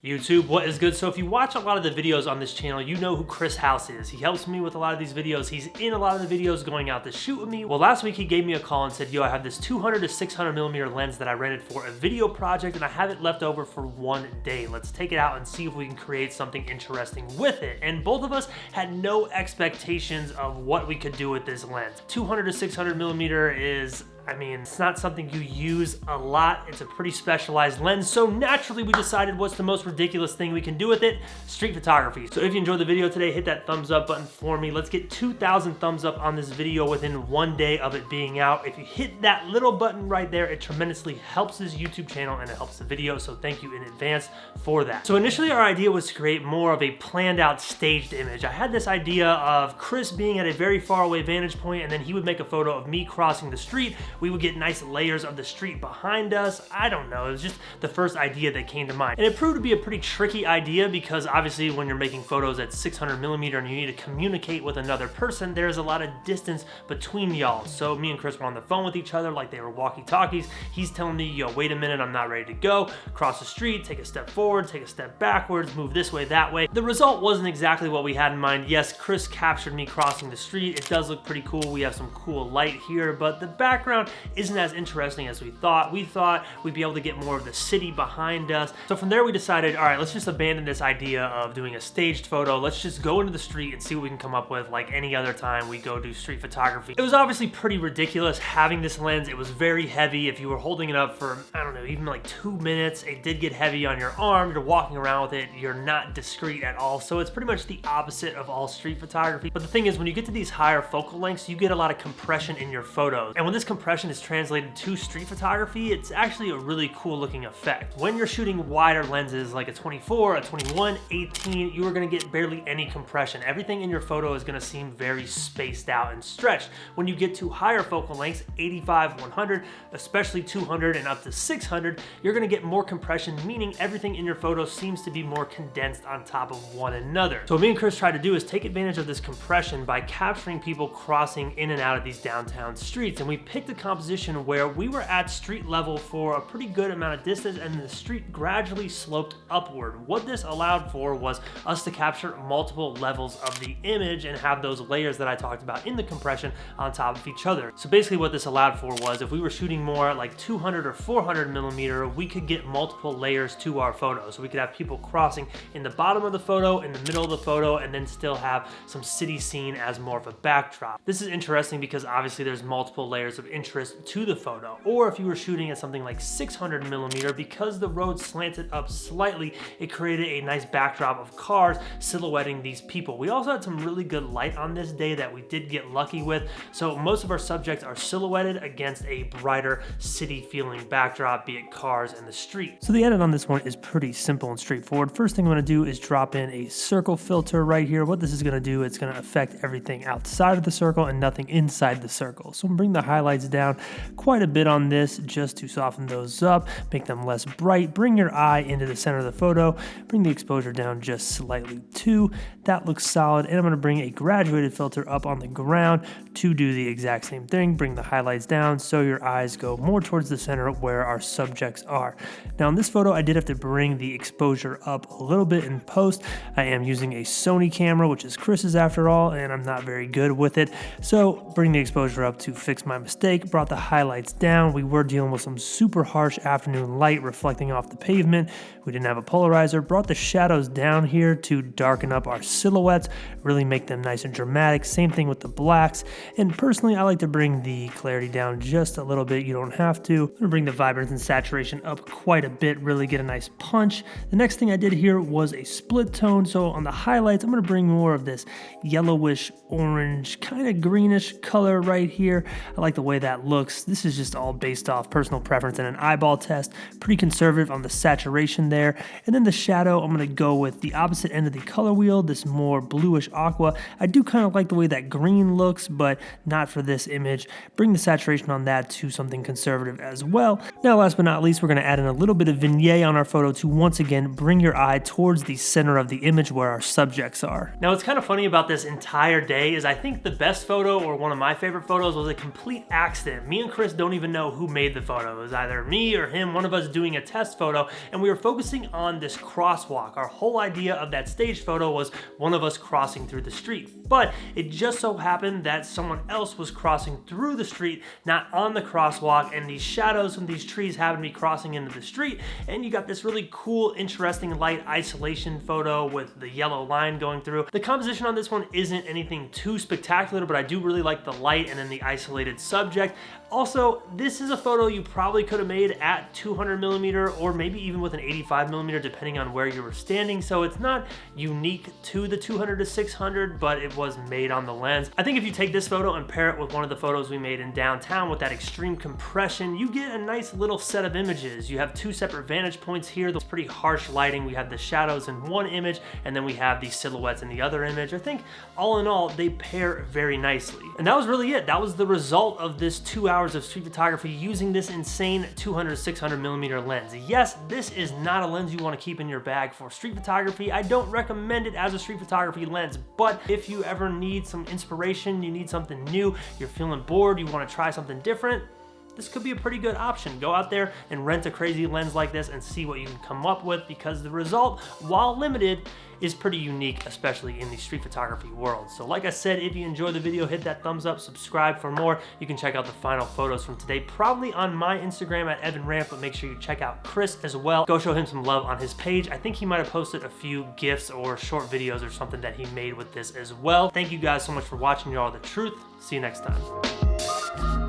YouTube, what is good? So if you watch a lot of the videos on this channel, you know who Chris House is. He helps me with a lot of these videos. He's in a lot of the videos going out to shoot with me. Well, last week he gave me a call and said, yo, I have this 200 to 600 millimeter lens that I rented for a video project and I have it left over for one day. Let's take it out and see if we can create something interesting with it. And both of us had no expectations of what we could do with this lens. 200 to 600 millimeter is, I mean, it's not something you use a lot. It's a pretty specialized lens. So naturally we decided what's the most ridiculous thing we can do with it? Street photography. So if you enjoyed the video today, hit that thumbs up button for me. Let's get 2,000 thumbs up on this video within one day of it being out. If you hit that little button right there, it tremendously helps this YouTube channel and it helps the video. So thank you in advance for that. So initially our idea was to create more of a planned out staged image. I had this idea of Chris being at a very far away vantage point and then he would make a photo of me crossing the street. We would get nice layers of the street behind us. I don't know, it was just the first idea that came to mind. And it proved to be a pretty tricky idea because obviously when you're making photos at 600 millimeter and you need to communicate with another person, there's a lot of distance between y'all. So me and Chris were on the phone with each other like they were walkie-talkies. He's telling me, yo, wait a minute, I'm not ready to go. Cross the street, take a step forward, take a step backwards, move this way, that way. The result wasn't exactly what we had in mind. Yes, Chris captured me crossing the street. It does look pretty cool. We have some cool light here, but the background isn't as interesting as we thought. We thought we'd be able to get more of the city behind us. So from there we decided, all right, let's just abandon this idea of doing a staged photo. Let's just go into the street and see what we can come up with like any other time we go do street photography. It was obviously pretty ridiculous having this lens. It was very heavy. If you were holding it up for, I don't know, even like 2 minutes, it did get heavy on your arm. You're walking around with it. You're not discreet at all. So it's pretty much the opposite of all street photography. But the thing is, when you get to these higher focal lengths, you get a lot of compression in your photos. And when this compression is translated to street photography, it's actually a really cool looking effect. When you're shooting wider lenses like a 24, a 21, 18, you are gonna get barely any compression. Everything in your photo is gonna seem very spaced out and stretched. When you get to higher focal lengths, 85, 100, especially 200 and up to 600, you're gonna get more compression, meaning everything in your photo seems to be more condensed on top of one another. So what me and Chris tried to do is take advantage of this compression by capturing people crossing in and out of these downtown streets. And we picked a composition where we were at street level for a pretty good amount of distance and the street gradually sloped upward. What this allowed for was us to capture multiple levels of the image and have those layers that I talked about in the compression on top of each other. So basically what this allowed for was if we were shooting more like 200 or 400 millimeter, we could get multiple layers to our photo. So we could have people crossing in the bottom of the photo, in the middle of the photo, and then still have some city scene as more of a backdrop. This is interesting because obviously there's multiple layers of interest to the photo. Or if you were shooting at something like 600 millimeter, because the road slanted up slightly, it created a nice backdrop of cars silhouetting these people. We also had some really good light on this day that we did get lucky with. So most of our subjects are silhouetted against a brighter city feeling backdrop, be it cars and the street. So the edit on this one is pretty simple and straightforward. First thing I'm gonna do is drop in a circle filter right here. What this is gonna do, it's gonna affect everything outside of the circle and nothing inside the circle. So I'm gonna bring the highlights down quite a bit on this just to soften those up, make them less bright, bring your eye into the center of the photo, bring the exposure down just slightly too. That looks solid, and I'm gonna bring a graduated filter up on the ground to do the exact same thing. Bring the highlights down so your eyes go more towards the center where our subjects are. Now in this photo, I did have to bring the exposure up a little bit in post. I am using a Sony camera, which is Chris's after all, and I'm not very good with it. So bring the exposure up to fix my mistake, brought the highlights down. We were dealing with some super harsh afternoon light reflecting off the pavement. We didn't have a polarizer, brought the shadows down here to darken up our silhouettes, really make them nice and dramatic. Same thing with the blacks. And personally, I like to bring the clarity down just a little bit. You don't have to. I'm gonna bring the vibrance and saturation up quite a bit, really get a nice punch. The next thing I did here was a split tone. So on the highlights, I'm gonna bring more of this yellowish, orange, kind of greenish color right here. I like the way that looks. This is just all based off personal preference and an eyeball test. Pretty conservative on the saturation there. And then the shadow, I'm gonna go with the opposite end of the color wheel, this more bluish aqua. I do kind of like the way that green looks, but not for this image. Bring the saturation on that to something conservative as well. Now, last but not least, we're gonna add in a little bit of vignette on our photo to once again bring your eye towards the center of the image where our subjects are. Now, what's kind of funny about this entire day is I think the best photo, or one of my favorite photos, was a complete accident accident. Me and Chris don't even know who made the photo. It was either me or him, one of us doing a test photo, and we were focusing on this crosswalk. Our whole idea of that stage photo was one of us crossing through the street. But it just so happened that someone else was crossing through the street, not on the crosswalk, and these shadows from these trees happened to be crossing into the street, and you got this really cool, interesting light isolation photo with the yellow line going through. The composition on this one isn't anything too spectacular, but I do really like the light and then the isolated subject. Also, this is a photo you probably could have made at 200mm or maybe even with an 85mm depending on where you were standing, so it's not unique to the 200-600, but it was made on the lens. I think if you take this photo and pair it with one of the photos we made in downtown with that extreme compression, you get a nice little set of images. You have two separate vantage points here. That's pretty harsh lighting. We have the shadows in one image, and then we have the silhouettes in the other image. I think all in all, they pair very nicely. And that was really it. That was the result of this 2 hours of street photography using this insane 200-600mm lens. Yes, this is not a lens you want to keep in your bag for street photography. I don't recommend it as a street photography lens, but if you ever need some inspiration, you need something new, you're feeling bored, you want to try something different, this could be a pretty good option. Go out there and rent a crazy lens like this and see what you can come up with, because the result, while limited, is pretty unique, especially in the street photography world. So like I said, if you enjoyed the video, hit that thumbs up, subscribe for more. You can check out the final photos from today, probably on my Instagram at @EvanRanft, but make sure you check out Chris as well. Go show him some love on his page. I think he might have posted a few GIFs or short videos or something that he made with this as well. Thank you guys so much for watching. You are the truth. See you next time.